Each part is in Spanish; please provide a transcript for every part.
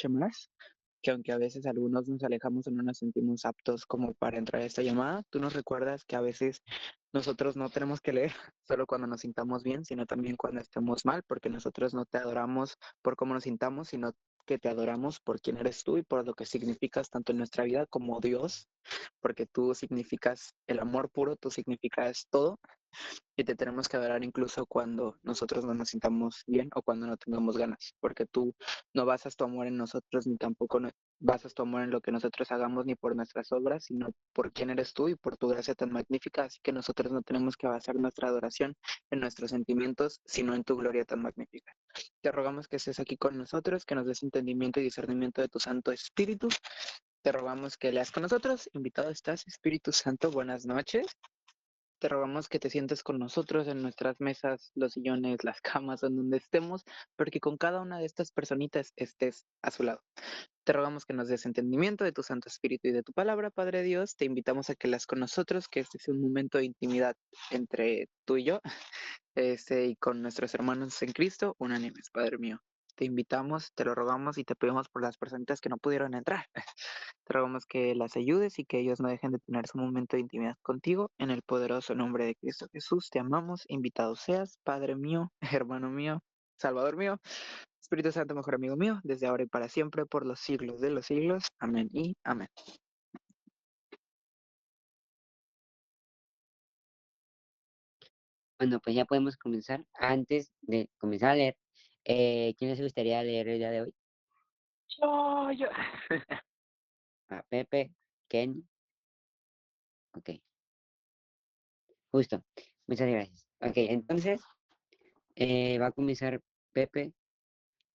más, que aunque a veces algunos nos alejamos o no nos sentimos aptos como para entrar a esta llamada, tú nos recuerdas que a veces nosotros no tenemos que leer solo cuando nos sintamos bien, sino también cuando estemos mal, porque nosotros no te adoramos por cómo nos sintamos, sino que te adoramos por quién eres tú y por lo que significas tanto en nuestra vida como Dios, porque tú significas el amor puro, tú significas todo y te tenemos que adorar incluso cuando nosotros no nos sintamos bien o cuando no tengamos ganas, porque tú no basas tu amor en nosotros ni tampoco basas tu amor en lo que nosotros hagamos ni por nuestras obras, sino por quién eres tú y por tu gracia tan magnífica, así que nosotros no tenemos que basar nuestra adoración en nuestros sentimientos, sino en tu gloria tan magnífica. Te rogamos que estés aquí con nosotros, que nos des entendimiento y discernimiento de tu Santo Espíritu. Te rogamos que leas con nosotros. Invitado estás, Espíritu Santo. Buenas noches. Te rogamos que te sientes con nosotros en nuestras mesas, los sillones, las camas, en donde estemos, porque con cada una de estas personitas estés a su lado. Te rogamos que nos des entendimiento de tu Santo Espíritu y de tu palabra, Padre Dios. Te invitamos a que las con nosotros, que este es un momento de intimidad entre tú y yo, y con nuestros hermanos en Cristo, unánimes, Padre mío. Te invitamos, te lo rogamos y te pedimos por las personitas que no pudieron entrar. Te rogamos que las ayudes y que ellos no dejen de tener su momento de intimidad contigo. En el poderoso nombre de Cristo Jesús, te amamos. Invitado seas, Padre mío, hermano mío, Salvador mío, Espíritu Santo, mejor amigo mío, desde ahora y para siempre, por los siglos de los siglos. Amén y amén. Bueno, pues ya podemos comenzar. Antes de comenzar a leer, ¿quién les gustaría leer el día de hoy? Yo. A Pepe, Ken, ok, justo. Muchas gracias. Ok, entonces va a comenzar Pepe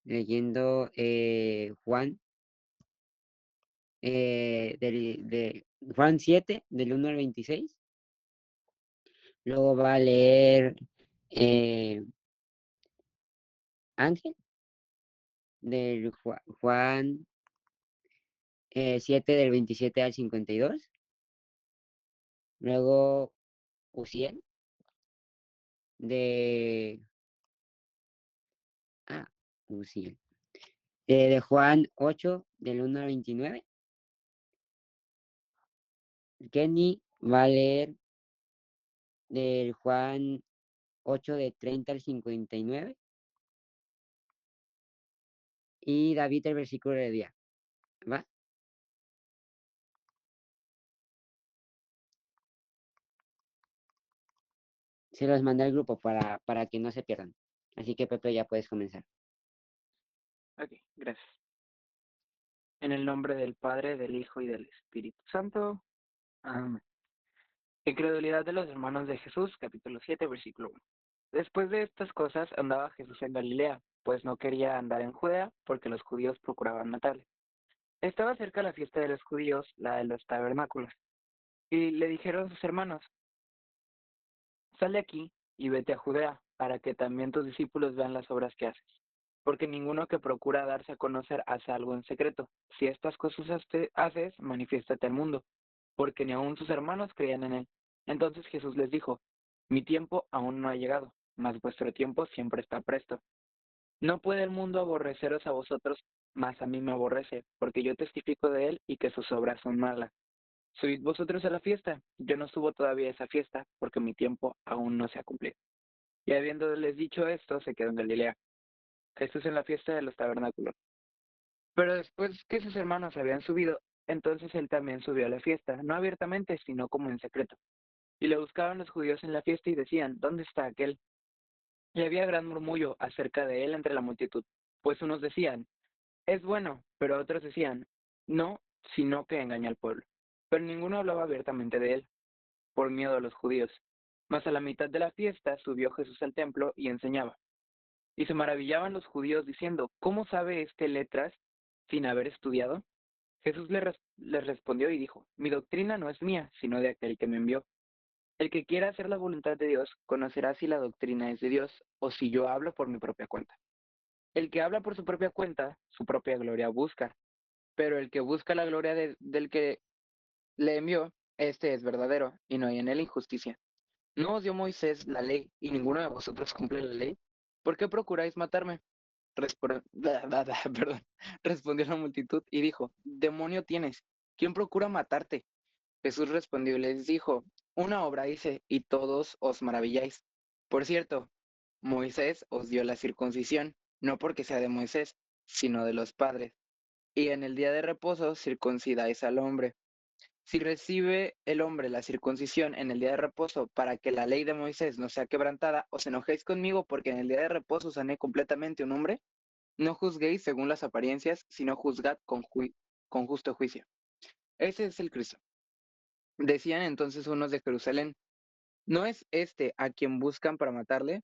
leyendo Juan, de Juan 7, del 1 al 26. Luego va a leer eh, Ángel, del Juan 7, del 27 al 52. Luego Uciel, de... Ah, Uciel. De Juan 8, del 1 al 29. Kenny va a leer del Juan 8, de 30 al 59. Y David el versículo del día. ¿Va? Se los mandé al grupo para que no se pierdan. Así que Pepe, ya puedes comenzar. Ok, gracias. En el nombre del Padre, del Hijo y del Espíritu Santo. Amén. Incredulidad de los hermanos de Jesús, capítulo 7, versículo 1. Después de estas cosas andaba Jesús en Galilea, pues no quería andar en Judea, porque los judíos procuraban matarle. Estaba cerca la fiesta de los judíos, la de los tabernáculos, y le dijeron sus hermanos, sal de aquí y vete a Judea, para que también tus discípulos vean las obras que haces. Porque ninguno que procura darse a conocer hace algo en secreto. Si estas cosas haces, manifiéstate al mundo, porque ni aun sus hermanos creían en él. Entonces Jesús les dijo, mi tiempo aún no ha llegado, mas vuestro tiempo siempre está presto. No puede el mundo aborreceros a vosotros, mas a mí me aborrece, porque yo testifico de él y que sus obras son malas. Subid vosotros a la fiesta, yo no subo todavía a esa fiesta, porque mi tiempo aún no se ha cumplido. Y habiéndoles dicho esto, se quedó en Galilea. Jesús en la fiesta de los tabernáculos. Pero después que sus hermanos habían subido, entonces él también subió a la fiesta, no abiertamente, sino como en secreto. Y le buscaban los judíos en la fiesta y decían, ¿dónde está aquel? Y había gran murmullo acerca de él entre la multitud, pues unos decían, es bueno, pero otros decían, no, sino que engaña al pueblo. Pero ninguno hablaba abiertamente de él, por miedo a los judíos. Mas a la mitad de la fiesta subió Jesús al templo y enseñaba. Y se maravillaban los judíos diciendo, ¿cómo sabe este letras sin haber estudiado? Jesús les respondió y dijo, mi doctrina no es mía, sino de aquel que me envió. El que quiera hacer la voluntad de Dios conocerá si la doctrina es de Dios o si yo hablo por mi propia cuenta. El que habla por su propia cuenta, su propia gloria busca, pero el que busca la gloria del que le envió, este es verdadero, y no hay en él injusticia. ¿No os dio Moisés la ley y ninguno de vosotros cumple la ley? ¿Por qué procuráis matarme? Perdón. Respondió la multitud y dijo, demonio tienes, ¿quién procura matarte? Jesús respondió y les dijo, una obra hice y todos os maravilláis. Por cierto, Moisés os dio la circuncisión, no porque sea de Moisés, sino de los padres. Y en el día de reposo circuncidáis al hombre. Si recibe el hombre la circuncisión en el día de reposo para que la ley de Moisés no sea quebrantada, os enojéis conmigo porque en el día de reposo sané completamente un hombre. No juzguéis según las apariencias, sino juzgad con justo juicio. Ese es el Cristo. Decían entonces unos de Jerusalén, ¿no es este a quien buscan para matarle?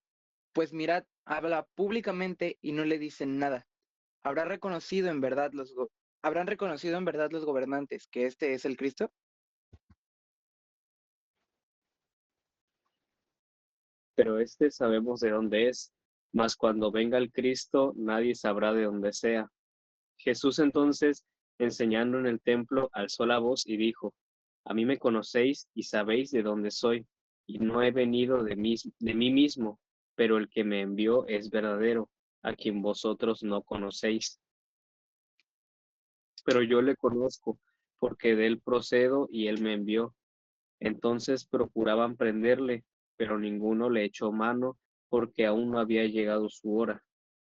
Pues mirad, habla públicamente y no le dicen nada. ¿Habrán reconocido en verdad los gobernantes que este es el Cristo? Pero este sabemos de dónde es, mas cuando venga el Cristo nadie sabrá de dónde sea. Jesús entonces, enseñando en el templo, alzó la voz y dijo, a mí me conocéis y sabéis de dónde soy, y no he venido de mí mismo, pero el que me envió es verdadero, a quien vosotros no conocéis. Pero yo le conozco, porque de él procedo y él me envió. Entonces procuraban prenderle, pero ninguno le echó mano, porque aún no había llegado su hora.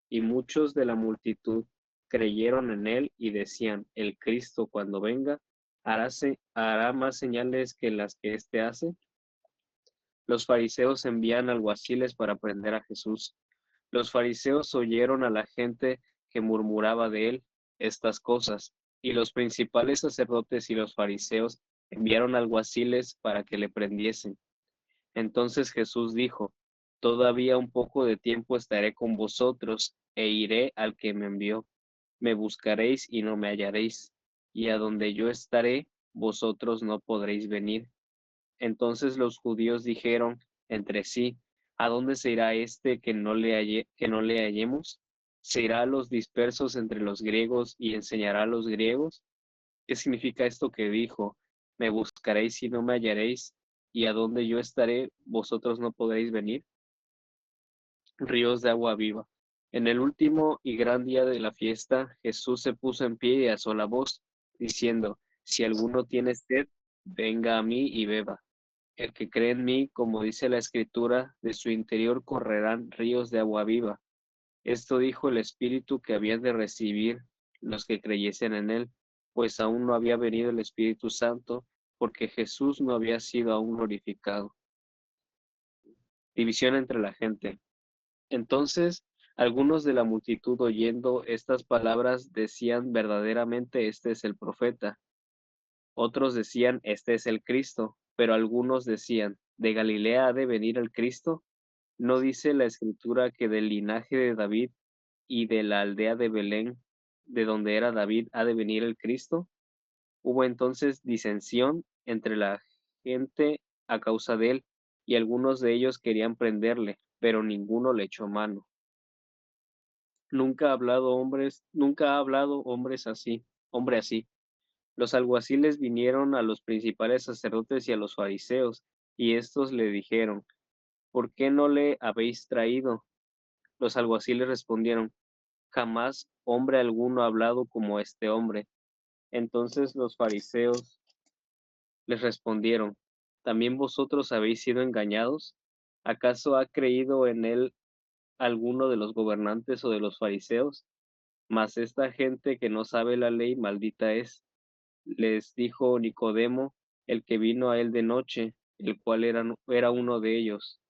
Y muchos de la multitud creyeron en él y decían, el Cristo cuando venga, hará más señales que las que éste hace. Los fariseos envían alguaciles para prender a Jesús. Los fariseos oyeron a la gente que murmuraba de él estas cosas, y los principales sacerdotes y los fariseos enviaron alguaciles para que le prendiesen. Entonces Jesús dijo, todavía un poco de tiempo estaré con vosotros, e iré al que me envió. Me buscaréis y no me hallaréis, y a donde yo estaré, vosotros no podréis venir. Entonces los judíos dijeron entre sí, ¿a dónde se irá este que no le hallemos? ¿Se irá a los dispersos entre los griegos y enseñará a los griegos? ¿Qué significa esto que dijo? Me buscaréis y no me hallaréis, y a donde yo estaré, vosotros no podréis venir. Ríos de agua viva. En el último y gran día de la fiesta, Jesús se puso en pie y alzó la voz, diciendo, si alguno tiene sed, venga a mí y beba. El que cree en mí, como dice la Escritura, de su interior correrán ríos de agua viva. Esto dijo el Espíritu que habían de recibir los que creyesen en él, pues aún no había venido el Espíritu Santo, porque Jesús no había sido aún glorificado. División entre la gente. Entonces, algunos de la multitud oyendo estas palabras decían verdaderamente este es el profeta. Otros decían este es el Cristo, pero algunos decían, ¿de Galilea ha de venir el Cristo? ¿No dice la Escritura que del linaje de David y de la aldea de Belén, de donde era David, ha de venir el Cristo? Hubo entonces disensión entre la gente a causa de él, y algunos de ellos querían prenderle, pero ninguno le echó mano. Nunca ha hablado hombre así. Los alguaciles vinieron a los principales sacerdotes y a los fariseos, y estos le dijeron, ¿por qué no le habéis traído? Los alguaciles respondieron, jamás hombre alguno ha hablado como este hombre. Entonces los fariseos les respondieron, ¿también vosotros habéis sido engañados? ¿Acaso ha creído en él alguno de los gobernantes o de los fariseos? Mas esta gente que no sabe la ley, maldita es. Les dijo Nicodemo, el que vino a él de noche, el cual era uno de ellos.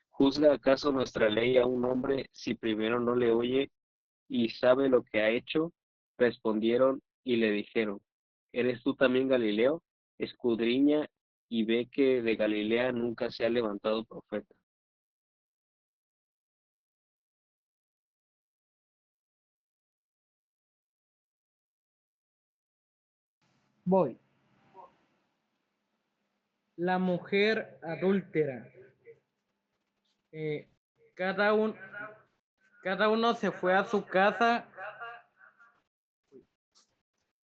¿Juzga acaso nuestra ley a un hombre si primero no le oye y sabe lo que ha hecho? Respondieron y le dijeron, ¿eres tú también Galileo? Escudriña y ve que de Galilea nunca se ha levantado profeta. Voy. La mujer adúltera. Eh, cada, un, cada uno se fue a su casa.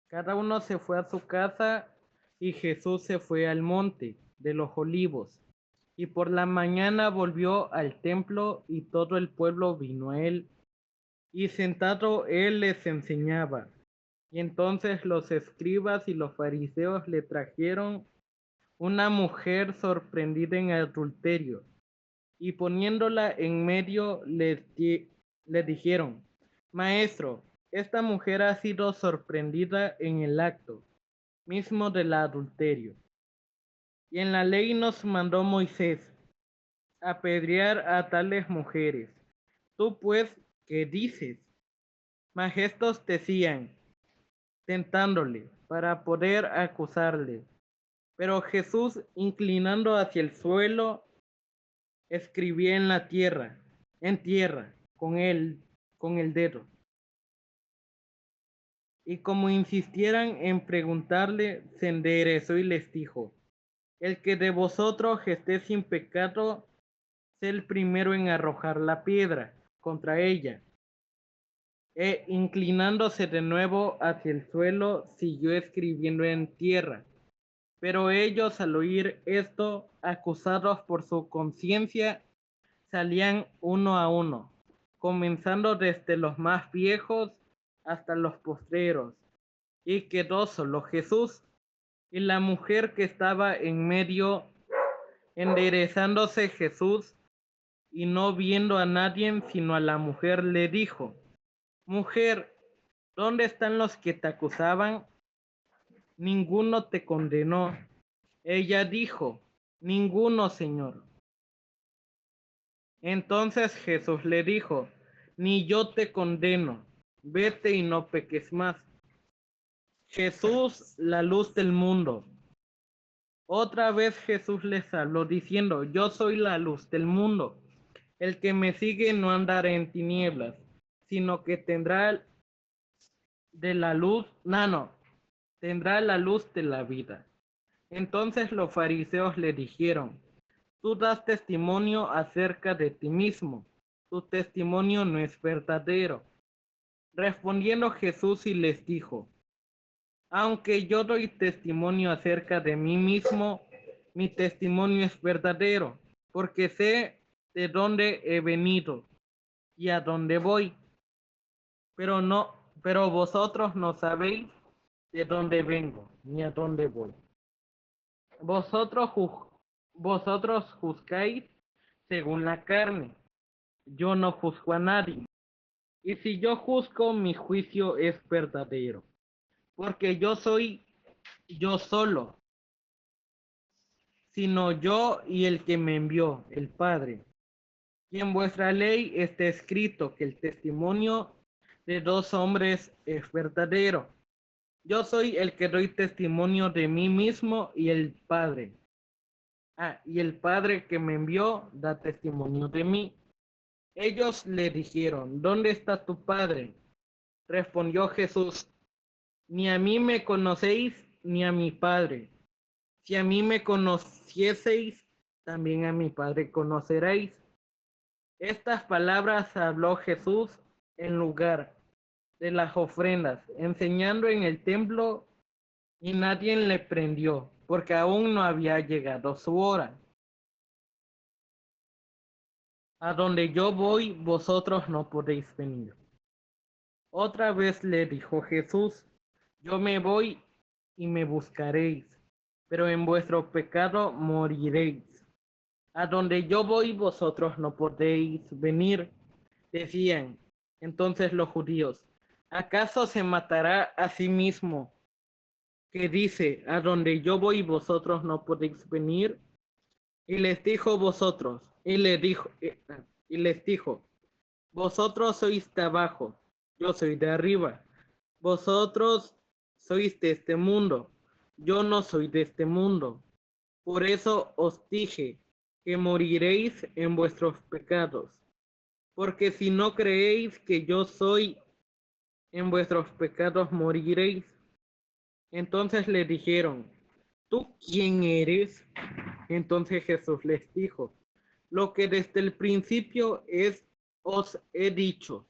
Cada uno se fue a su casa y Jesús se fue al monte de los olivos. Y por la mañana volvió al templo y todo el pueblo vino a él. Y sentado él les enseñaba. Y entonces los escribas y los fariseos le trajeron una mujer sorprendida en adulterio. Y poniéndola en medio le dijeron, Maestro, esta mujer ha sido sorprendida en el acto mismo del adulterio. Y en la ley nos mandó Moisés apedrear a tales mujeres. Tú pues, ¿qué dices? Mas estos decían, tentándole, para poder acusarle. Pero Jesús, inclinando hacia el suelo, escribía en tierra, con el dedo. Y como insistieran en preguntarle, se enderezó y les dijo, el que de vosotros esté sin pecado, sé el primero en arrojar la piedra contra ella. E inclinándose de nuevo hacia el suelo, siguió escribiendo en tierra. Pero ellos, al oír esto, acusados por su conciencia, salían uno a uno, comenzando desde los más viejos hasta los postreros. Y quedó solo Jesús y la mujer que estaba en medio. Enderezándose Jesús y no viendo a nadie sino a la mujer, le dijo, Mujer, ¿dónde están los que te acusaban? Ninguno te condenó. Ella dijo, ninguno, Señor. Entonces Jesús le dijo, ni yo te condeno, vete y no peques más. Jesús, la luz del mundo. Otra vez Jesús les habló diciendo, yo soy la luz del mundo. El que me sigue no andará en tinieblas, sino que tendrá la luz de la vida. Entonces los fariseos le dijeron, tú das testimonio acerca de ti mismo, tu testimonio no es verdadero. Respondiendo Jesús y les dijo, aunque yo doy testimonio acerca de mí mismo, mi testimonio es verdadero, porque sé de dónde he venido y a dónde voy. Pero vosotros no sabéis de dónde vengo ni a dónde voy. Vosotros juzgáis según la carne. Yo no juzgo a nadie. Y si yo juzgo, mi juicio es verdadero. Porque yo soy yo solo, sino yo y el que me envió, el Padre. Y en vuestra ley está escrito que el testimonio de dos hombres es verdadero. Yo soy el que doy testimonio de mí mismo y el Padre. Y el Padre que me envió da testimonio de mí. Ellos le dijeron, ¿dónde está tu Padre? Respondió Jesús, ni a mí me conocéis ni a mi Padre. Si a mí me conocieseis, también a mi Padre conoceréis. Estas palabras habló Jesús en lugar de las ofrendas, enseñando en el templo, y nadie le prendió, porque aún no había llegado su hora. A donde yo voy, vosotros no podéis venir. Otra vez le dijo Jesús, yo me voy y me buscaréis, pero en vuestro pecado moriréis. A donde yo voy, vosotros no podéis venir, decían entonces los judíos. ¿Acaso se matará a sí mismo, que dice, a donde yo voy, vosotros no podéis venir? Y les dijo vosotros sois de abajo, yo soy de arriba. Vosotros sois de este mundo, yo no soy de este mundo. Por eso os dije que moriréis en vuestros pecados. Porque si no creéis que yo soy, en vuestros pecados moriréis. Entonces le dijeron, ¿tú quién eres? Entonces Jesús les dijo, lo que desde el principio os he dicho.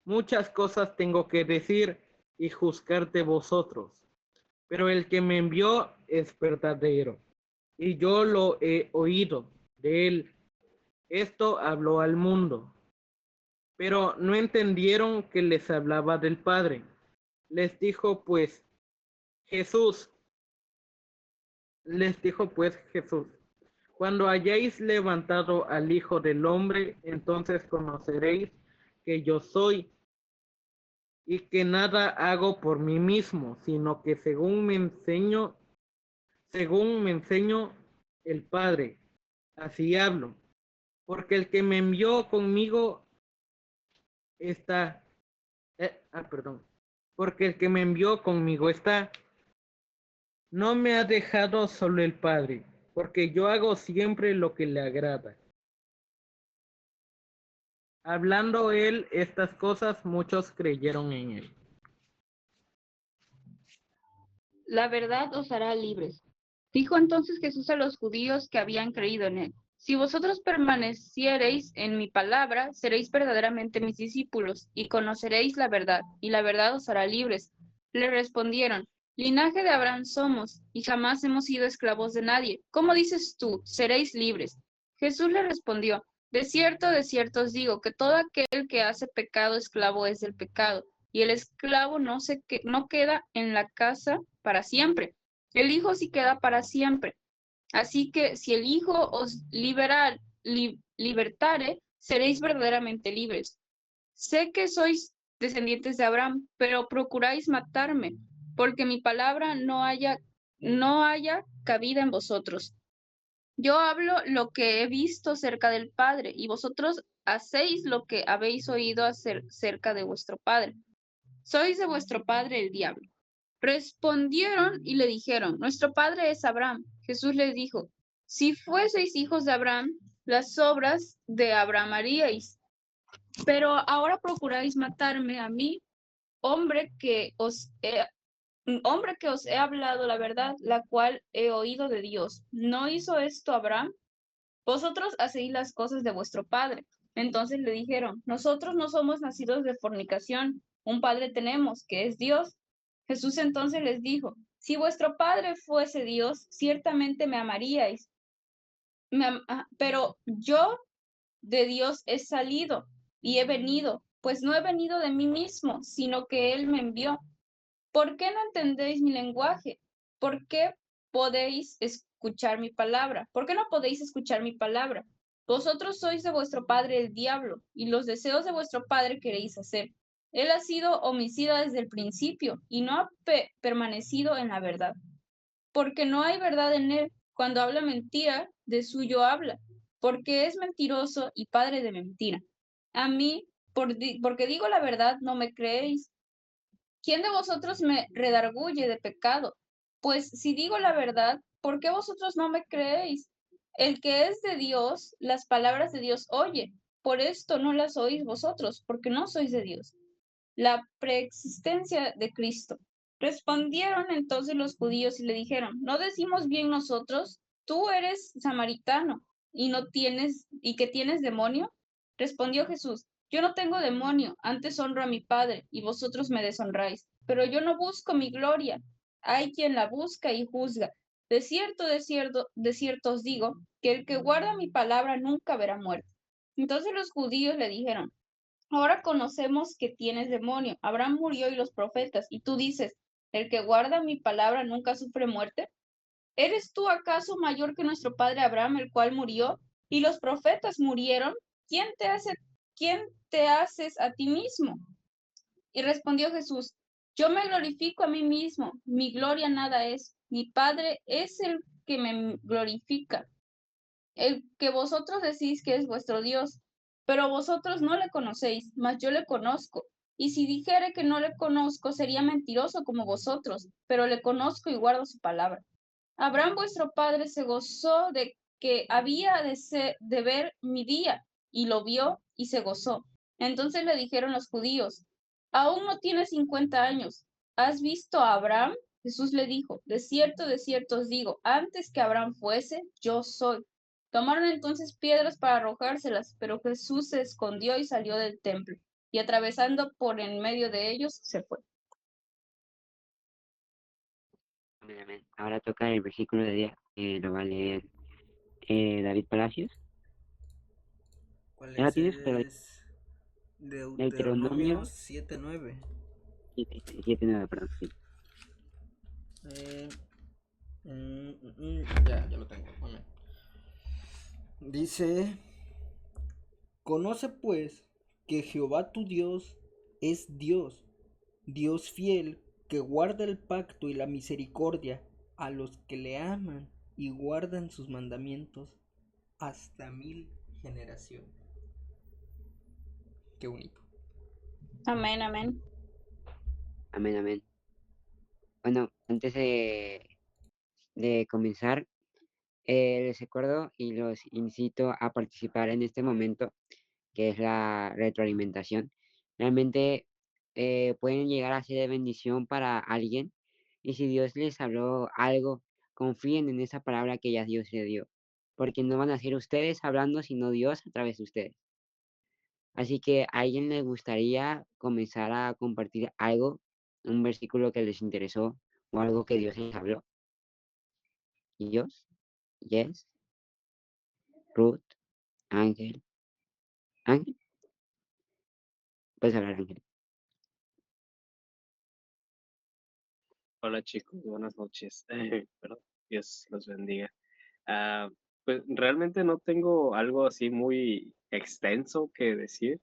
Muchas cosas tengo que decir y juzgar de vosotros, pero el que me envió es verdadero, y yo lo he oído de él. Esto habló al mundo, pero no entendieron que les hablaba del Padre. Les dijo pues Jesús, cuando hayáis levantado al Hijo del Hombre, entonces conoceréis que yo soy, y que nada hago por mí mismo, sino que según me enseño el Padre, así hablo. Porque el que me envió conmigo está, porque el que me envió conmigo está, no me ha dejado solo el Padre, porque yo hago siempre lo que le agrada. Hablando él estas cosas, muchos creyeron en él. La verdad os hará libres. Dijo entonces Jesús a los judíos que habían creído en él: Si vosotros permaneciereis en mi palabra, seréis verdaderamente mis discípulos, y conoceréis la verdad, y la verdad os hará libres. Le respondieron: Linaje de Abraham somos, y jamás hemos sido esclavos de nadie. ¿Cómo dices tú, seréis libres? Jesús le respondió: de cierto os digo, que todo aquel que hace pecado, esclavo es del pecado, y el esclavo no queda en la casa para siempre. El Hijo sí queda para siempre. Así que si el Hijo os libertare, seréis verdaderamente libres. Sé que sois descendientes de Abraham, pero procuráis matarme, porque mi palabra no haya cabida en vosotros. Yo hablo lo que he visto cerca del Padre, y vosotros hacéis lo que habéis oído cerca de vuestro Padre. Sois de vuestro padre el diablo. Respondieron y le dijeron: Nuestro padre es Abraham. Jesús les dijo: Si fueseis hijos de Abraham, las obras de Abraham haríais. Pero ahora procuráis matarme a mí, hombre que os he hablado la verdad, la cual he oído de Dios. ¿No hizo esto Abraham? Vosotros hacéis las cosas de vuestro padre. Entonces le dijeron: Nosotros no somos nacidos de fornicación, un padre tenemos, que es Dios. Jesús entonces les dijo: Si vuestro padre fuese Dios, ciertamente me amaríais. Pero yo de Dios he salido y he venido, pues no he venido de mí mismo, sino que Él me envió. ¿Por qué no entendéis mi lenguaje? ¿Por qué podéis escuchar mi palabra? ¿Por qué no podéis escuchar mi palabra? Vosotros sois de vuestro padre el diablo, y los deseos de vuestro padre queréis hacer. Él ha sido homicida desde el principio, y no ha permanecido en la verdad, porque no hay verdad en él. Cuando habla mentira, de suyo habla, porque es mentiroso y padre de mentira. A mí, porque digo la verdad, no me creéis. ¿Quién de vosotros me redarguye de pecado? Pues si digo la verdad, ¿por qué vosotros no me creéis? El que es de Dios, las palabras de Dios oye. Por esto no las oís vosotros, porque no sois de Dios. La preexistencia de Cristo. Respondieron entonces los judíos y le dijeron: ¿No decimos bien nosotros? Tú eres samaritano y que tienes demonio. Respondió Jesús: Yo no tengo demonio, antes honro a mi Padre, y vosotros me deshonráis. Pero yo no busco mi gloria. Hay quien la busca y juzga. De cierto os digo, que el que guarda mi palabra nunca verá muerte. Entonces los judíos le dijeron: Ahora conocemos que tienes demonio. Abraham murió y los profetas, y tú dices: el que guarda mi palabra nunca sufre muerte. ¿Eres tú acaso mayor que nuestro padre Abraham, el cual murió, y los profetas murieron? ¿Quién te haces a ti mismo? Y respondió Jesús: Yo me glorifico a mí mismo, mi gloria nada es. Mi Padre es el que me glorifica, el que vosotros decís que es vuestro Dios. Pero vosotros no le conocéis, mas yo le conozco. Y si dijere que no le conozco, sería mentiroso como vosotros, pero le conozco y guardo su palabra. Abraham vuestro padre se gozó de que había de ver mi día, y lo vio y se gozó. Entonces le dijeron los judíos: Aún no tienes 50 años. ¿Has visto a Abraham? Jesús le dijo: de cierto os digo, antes que Abraham fuese, yo soy. Tomaron entonces piedras para arrojárselas, pero Jesús se escondió y salió del templo, y atravesando por en medio de ellos, se fue. Amén. Ahora toca el versículo de día, lo va a leer David Palacios. ¿Cuál ¿Ya la es? tienes? Es Deuteronomio Deuteronomio 7:9. 7:9, perdón, sí. Ya lo tengo. Bueno. Dice, conoce pues que Jehová tu Dios es Dios, Dios fiel, que guarda el pacto y la misericordia a los que le aman y guardan sus mandamientos hasta 1000 generaciones. Qué bonito. Amén, amén. Amén, amén. Bueno, antes de comenzar, les recuerdo y los incito a participar en este momento, que es la retroalimentación. Realmente pueden llegar a ser de bendición para alguien, y si Dios les habló algo, confíen en esa palabra que ya Dios le dio, porque no van a ser ustedes hablando, sino Dios a través de ustedes. Así que a alguien le gustaría comenzar a compartir algo, un versículo que les interesó o algo que Dios les habló. Dios, Yes, Ruth, Ángel, Ángel, puedes hablar, Ángel. Hola chicos, buenas noches. Perdón, Dios los bendiga. Ah, pues realmente no tengo algo así muy extenso que decir,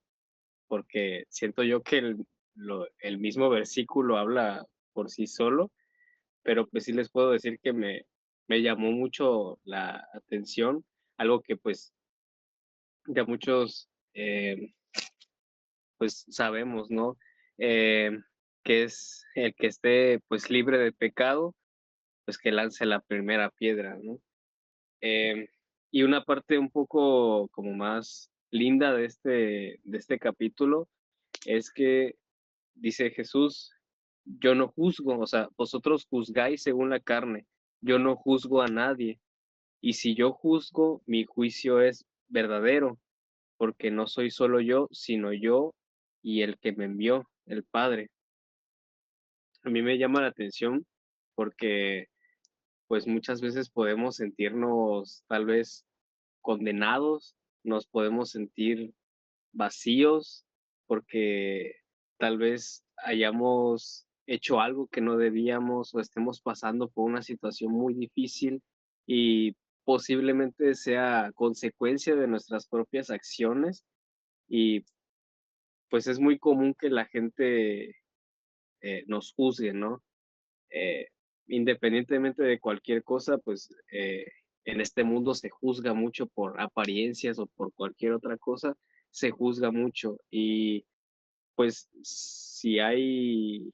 porque siento yo que el mismo versículo habla por sí solo, pero pues sí les puedo decir que me llamó mucho la atención, algo que pues ya muchos pues sabemos, ¿no? Eh, que es el que esté pues libre de pecado, pues que lance la primera piedra, ¿no? Eh, y una parte un poco como más linda de este capítulo es que dice Jesús, yo no juzgo, o sea, vosotros juzgáis según la carne, yo no juzgo a nadie, y si yo juzgo, mi juicio es verdadero, porque no soy solo yo, sino yo y el que me envió, el Padre. A mí me llama la atención porque pues muchas veces podemos sentirnos tal vez condenados, nos podemos sentir vacíos porque tal vez hayamos hecho algo que no debíamos o estemos pasando por una situación muy difícil y posiblemente sea consecuencia de nuestras propias acciones y pues es muy común que la gente nos juzgue, ¿no? Eh, Independientemente de cualquier cosa, pues en este mundo se juzga mucho por apariencias o por cualquier otra cosa, se juzga mucho y pues si hay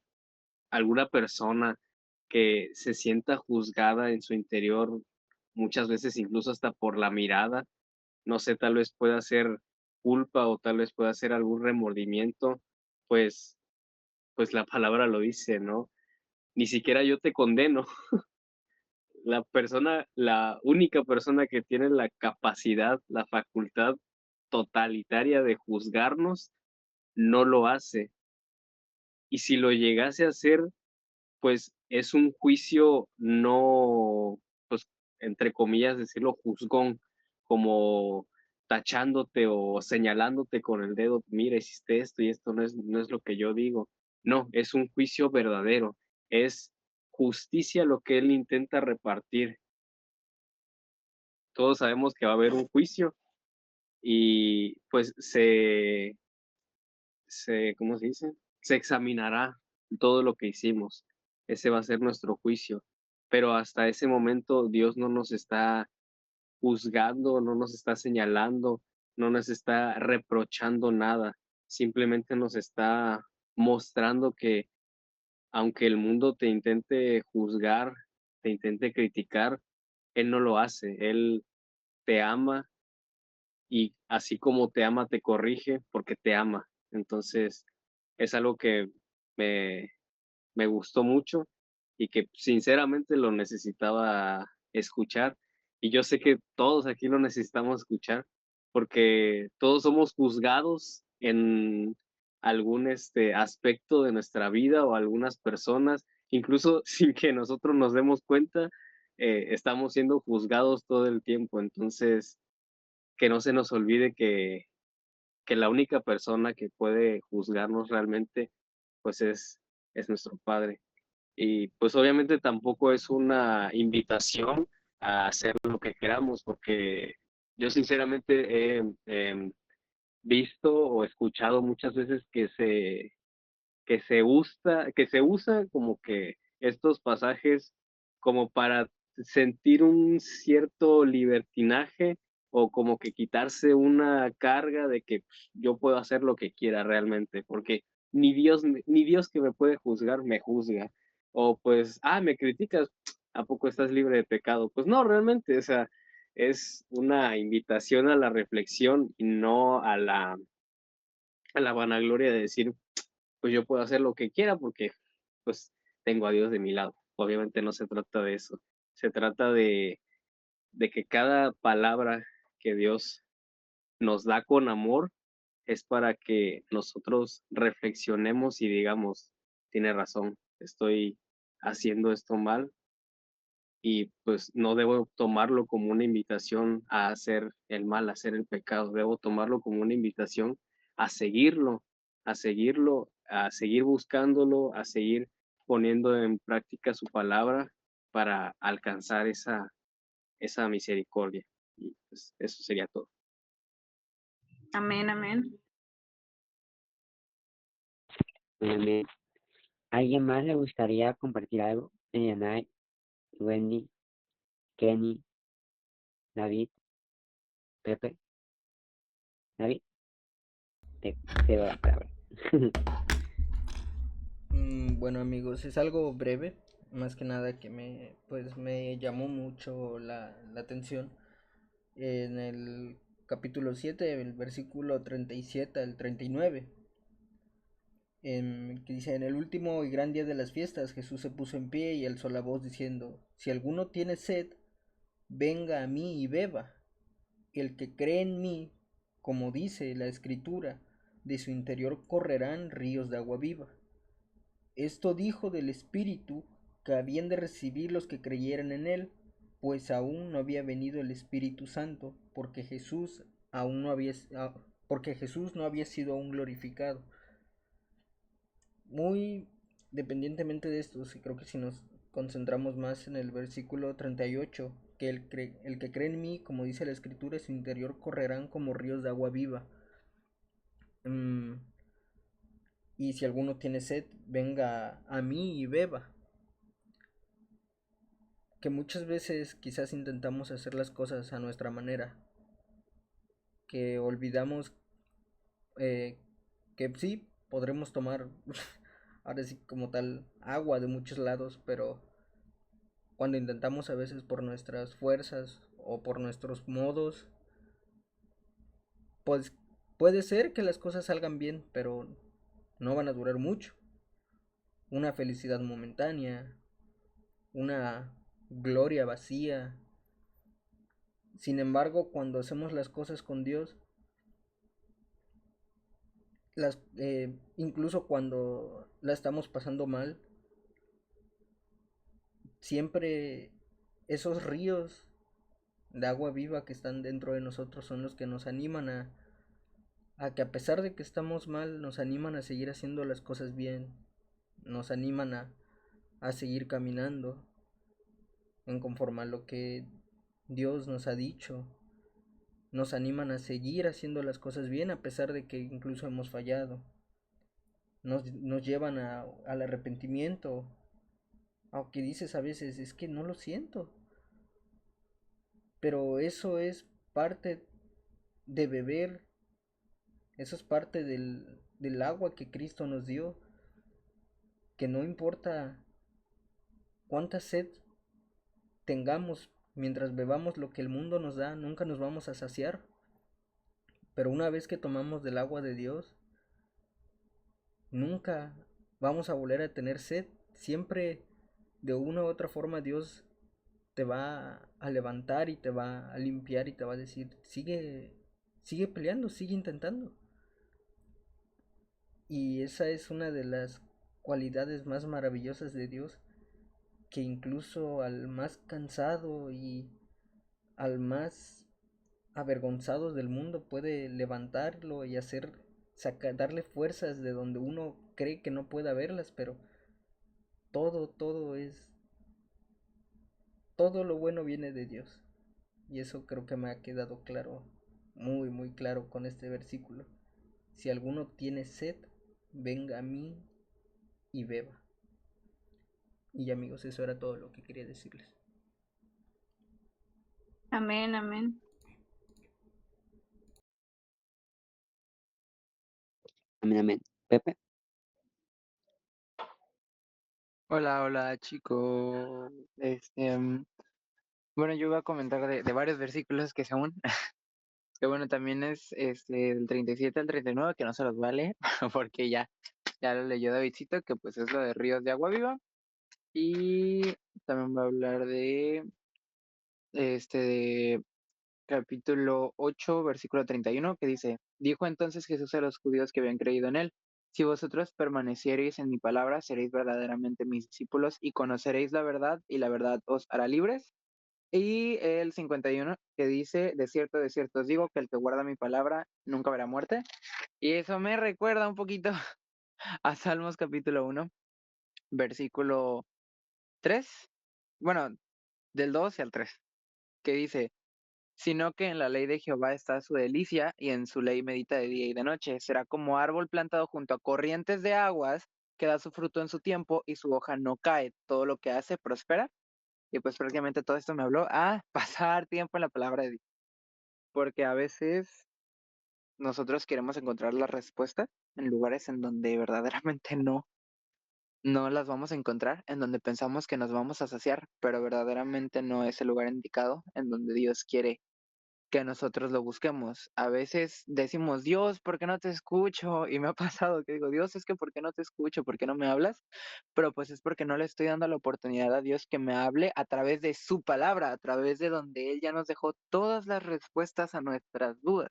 alguna persona que se sienta juzgada en su interior, muchas veces incluso hasta por la mirada, no sé, tal vez pueda ser culpa o tal vez pueda ser algún remordimiento, pues, pues la palabra lo dice, ¿no? Ni siquiera yo te condeno. La única persona que tiene la capacidad, la facultad totalitaria de juzgarnos, no lo hace. Y si lo llegase a hacer, pues es un juicio no, pues entre comillas decirlo, juzgón, como tachándote o señalándote con el dedo, mira, hiciste esto y esto no es lo que yo digo. No, es un juicio verdadero, es justicia lo que él intenta repartir. Todos sabemos que va a haber un juicio y pues ¿cómo se dice? Se examinará todo lo que hicimos. Ese va a ser nuestro juicio. Pero hasta ese momento Dios no nos está juzgando, no nos está señalando, no nos está reprochando nada. Simplemente nos está mostrando que aunque el mundo te intente juzgar, te intente criticar, Él no lo hace. Él te ama y así como te ama, te corrige porque te ama. Entonces, es algo que me, me gustó mucho y que sinceramente lo necesitaba escuchar. Y yo sé que todos aquí lo necesitamos escuchar porque todos somos juzgados en algún aspecto de nuestra vida o algunas personas, incluso sin que nosotros nos demos cuenta, estamos siendo juzgados todo el tiempo. Entonces, que no se nos olvide que la única persona que puede juzgarnos realmente, pues es nuestro Padre. Y pues obviamente tampoco es una invitación a hacer lo que queramos, porque yo sinceramente he visto o escuchado muchas veces que se usa como que estos pasajes como para sentir un cierto libertinaje o como que quitarse una carga de que yo puedo hacer lo que quiera realmente, porque ni Dios que me puede juzgar me juzga. O pues, me criticas, ¿a poco estás libre de pecado? Pues no, realmente, o sea, es una invitación a la reflexión y no a la vanagloria de decir, pues yo puedo hacer lo que quiera porque pues tengo a Dios de mi lado. Obviamente no se trata de eso. Se trata de que cada palabra que Dios nos da con amor es para que nosotros reflexionemos y digamos, tiene razón, estoy haciendo esto mal y pues no debo tomarlo como una invitación a hacer el mal, a hacer el pecado, debo tomarlo como una invitación a seguirlo, a seguirlo, a seguir buscándolo, a seguir poniendo en práctica su palabra para alcanzar esa misericordia. Y pues eso sería todo. Amén, amén. Amén. ¿Alguien más le gustaría compartir algo? Yanay, Wendy, Kenny, David, Pepe, David, te doy la palabra. Bueno, amigos, es algo breve, más que nada que me llamó mucho la atención. En el capítulo 7, el versículo 37 al 39, que dice: en el último y gran día de las fiestas, Jesús se puso en pie y alzó la voz diciendo: si alguno tiene sed, venga a mí y beba. El que cree en mí, como dice la Escritura, de su interior correrán ríos de agua viva. Esto dijo del Espíritu que habían de recibir los que creyeran en él, pues aún no había venido el Espíritu Santo, porque Jesús no había sido aún glorificado. Muy dependientemente de esto, creo que si nos concentramos más en el versículo 38, que el que cree en mí, como dice la Escritura, en su interior correrán como ríos de agua viva. Y si alguno tiene sed, venga a mí y beba. Que muchas veces quizás intentamos hacer las cosas a nuestra manera, que olvidamos que sí, podremos tomar ahora sí como tal agua de muchos lados, pero cuando intentamos a veces por nuestras fuerzas o por nuestros modos, pues puede ser que las cosas salgan bien, pero no van a durar mucho. Una felicidad momentánea, una gloria vacía. Sin embargo, cuando hacemos las cosas con Dios, incluso cuando la estamos pasando mal, siempre esos ríos de agua viva que están dentro de nosotros son los que nos animan a que, a pesar de que estamos mal, nos animan a seguir haciendo las cosas bien, nos animan a seguir caminando en conforme a lo que Dios nos ha dicho, nos animan a seguir haciendo las cosas bien a pesar de que incluso hemos fallado, nos llevan al arrepentimiento, aunque dices a veces, es que no lo siento, pero eso es parte de beber, eso es parte del agua que Cristo nos dio, que no importa cuánta sed tengamos mientras bebamos lo que el mundo nos da, nunca nos vamos a saciar, pero una vez que tomamos del agua de Dios, nunca vamos a volver a tener sed, siempre de una u otra forma Dios te va a levantar y te va a limpiar y te va a decir, sigue peleando, sigue intentando. Y esa es una de las cualidades más maravillosas de Dios, que incluso al más cansado y al más avergonzado del mundo puede levantarlo y darle fuerzas de donde uno cree que no puede haberlas, pero todo lo bueno viene de Dios. Y eso creo que me ha quedado claro, muy, muy claro con este versículo. Si alguno tiene sed, venga a mí y beba. Y amigos, eso era todo lo que quería decirles. Amén, amén. Amén, amén. Pepe. Hola chicos. Bueno, yo voy a comentar de varios versículos que según, que bueno, también es del 37 al 39, que no se los voy a leer, porque ya lo leyó Davidcito, que pues es lo de ríos de agua viva. Y también va a hablar de capítulo 8, versículo 31, que dice, dijo entonces Jesús a los judíos que habían creído en él, si vosotros permaneciereis en mi palabra, seréis verdaderamente mis discípulos y conoceréis la verdad y la verdad os hará libres. Y el 51 que dice, de cierto os digo que el que guarda mi palabra nunca verá muerte. Y eso me recuerda un poquito a Salmos capítulo 1, versículo 3, bueno, del 2 al 3, que dice, sino que en la ley de Jehová está su delicia, y en su ley medita de día y de noche. Será como árbol plantado junto a corrientes de aguas, que da su fruto en su tiempo, y su hoja no cae. Todo lo que hace prospera. Y pues prácticamente todo esto me habló a pasar tiempo en la palabra de Dios. Porque a veces nosotros queremos encontrar la respuesta en lugares en donde verdaderamente no las vamos a encontrar, en donde pensamos que nos vamos a saciar, pero verdaderamente no es el lugar indicado en donde Dios quiere que nosotros lo busquemos. A veces decimos, Dios, ¿por qué no te escucho? Y me ha pasado que digo, Dios, es que ¿por qué no te escucho? ¿Por qué no me hablas? Pero pues es porque no le estoy dando la oportunidad a Dios que me hable a través de su palabra, a través de donde Él ya nos dejó todas las respuestas a nuestras dudas.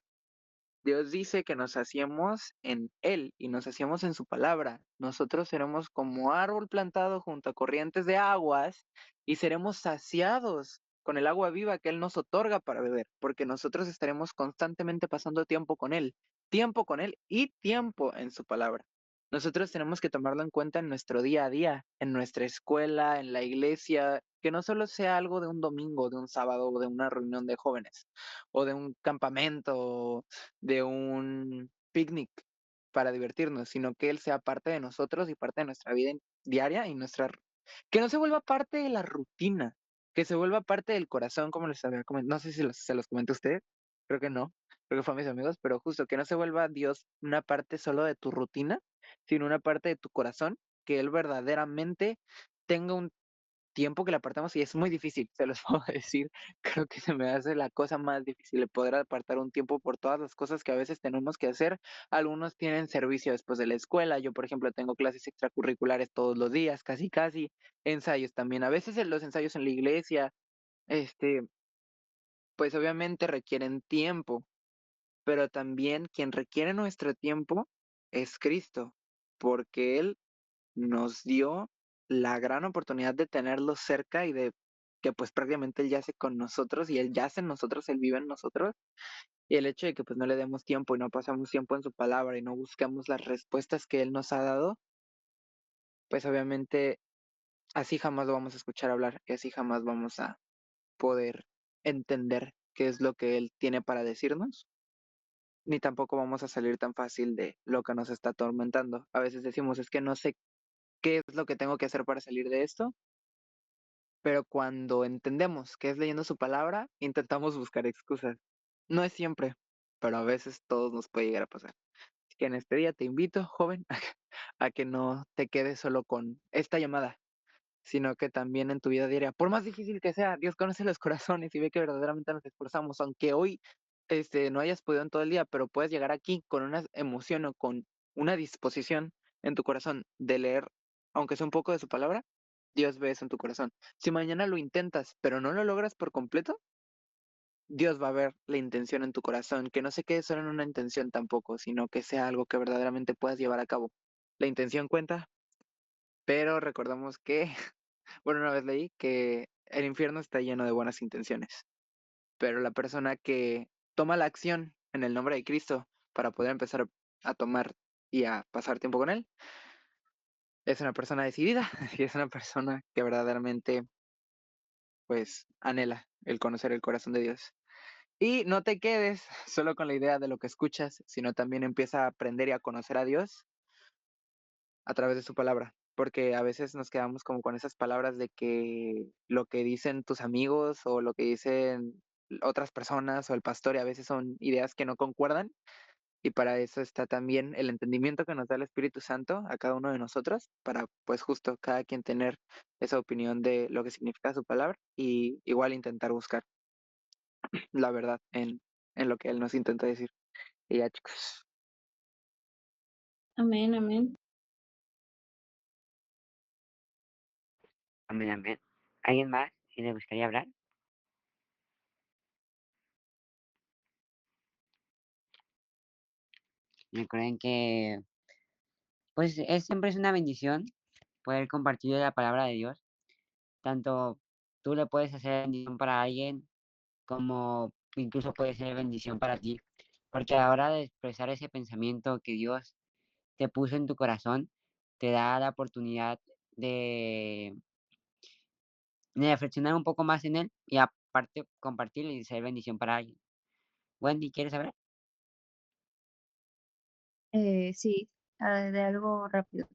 Dios dice que nos hacíamos en Él y nos hacíamos en su palabra. Nosotros seremos como árbol plantado junto a corrientes de aguas y seremos saciados con el agua viva que Él nos otorga para beber, porque nosotros estaremos constantemente pasando tiempo con Él y tiempo en su palabra. Nosotros tenemos que tomarlo en cuenta en nuestro día a día, en nuestra escuela, en la iglesia, que no solo sea algo de un domingo, de un sábado o de una reunión de jóvenes o de un campamento de un picnic para divertirnos, sino que Él sea parte de nosotros y parte de nuestra vida diaria y que no se vuelva parte de la rutina, que se vuelva parte del corazón, como les había comentado. No sé si se los comenté a usted, creo que no, creo que fue a mis amigos, pero justo que no se vuelva Dios una parte solo de tu rutina, sino una parte de tu corazón, que Él verdaderamente tenga un tiempo que le apartamos y es muy difícil, se los puedo decir, creo que se me hace la cosa más difícil de poder apartar un tiempo por todas las cosas que a veces tenemos que hacer. Algunos tienen servicio después de la escuela, yo por ejemplo tengo clases extracurriculares todos los días, casi, ensayos también, a veces los ensayos en la iglesia, este, pues obviamente requieren tiempo, pero también quien requiere nuestro tiempo es Cristo, porque Él nos dio la gran oportunidad de tenerlo cerca y de que pues prácticamente Él yace con nosotros y Él yace en nosotros, Él vive en nosotros. Y el hecho de que pues no le demos tiempo y no pasamos tiempo en su palabra y no buscamos las respuestas que Él nos ha dado, pues obviamente así jamás lo vamos a escuchar hablar y así jamás vamos a poder entender qué es lo que Él tiene para decirnos, ni tampoco vamos a salir tan fácil de lo que nos está atormentando. A veces decimos, es que no sé qué es lo que tengo que hacer para salir de esto, pero cuando entendemos que es leyendo su palabra, intentamos buscar excusas. No es siempre, pero a veces todos nos puede llegar a pasar. Así que en este día te invito, joven, a que no te quedes solo con esta llamada, sino que también en tu vida diaria, por más difícil que sea, Dios conoce los corazones y ve que verdaderamente nos esforzamos, aunque hoy no hayas podido en todo el día, pero puedes llegar aquí con una emoción o con una disposición en tu corazón de leer, aunque sea un poco de su palabra, Dios ve eso en tu corazón. Si mañana lo intentas, pero no lo logras por completo, Dios va a ver la intención en tu corazón, que no se quede solo en una intención tampoco, sino que sea algo que verdaderamente puedas llevar a cabo. La intención cuenta, pero recordamos que Bueno, una vez leí que el infierno está lleno de buenas intenciones, pero la persona que toma la acción en el nombre de Cristo para poder empezar a tomar y a pasar tiempo con Él, es una persona decidida y es una persona que verdaderamente, pues, anhela el conocer el corazón de Dios. Y no te quedes solo con la idea de lo que escuchas, sino también empieza a aprender y a conocer a Dios a través de su palabra, porque a veces nos quedamos como con esas palabras de que lo que dicen tus amigos o lo que dicen otras personas o el pastor, y a veces son ideas que no concuerdan, y para eso está también el entendimiento que nos da el Espíritu Santo a cada uno de nosotros, para pues justo cada quien tener esa opinión de lo que significa su palabra y igual intentar buscar la verdad en lo que Él nos intenta decir. Y ya, chicos. Amén, amén. Amén, amén. ¿Alguien más si le gustaría hablar? Recuerden que pues siempre es una bendición poder compartir la palabra de Dios. Tanto tú le puedes hacer bendición para alguien como incluso puede ser bendición para ti. Porque a la hora de expresar ese pensamiento que Dios te puso en tu corazón, te da la oportunidad de, de reflexionar un poco más en él y aparte compartir y ser bendición para alguien. Wendy, ¿quieres saber? Sí, de algo rápido.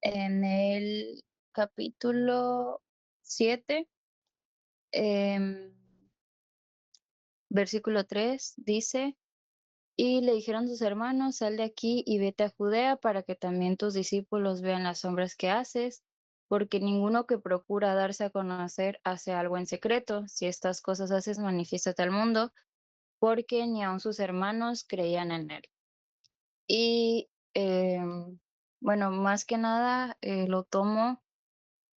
En el capítulo 7, versículo 3 dice, y le dijeron sus hermanos, sal de aquí y vete a Judea para que también tus discípulos vean las obras que haces, porque ninguno que procura darse a conocer hace algo en secreto. Si estas cosas haces, manifiéstate al mundo, porque ni aun sus hermanos creían en él. Y bueno, más que nada lo tomo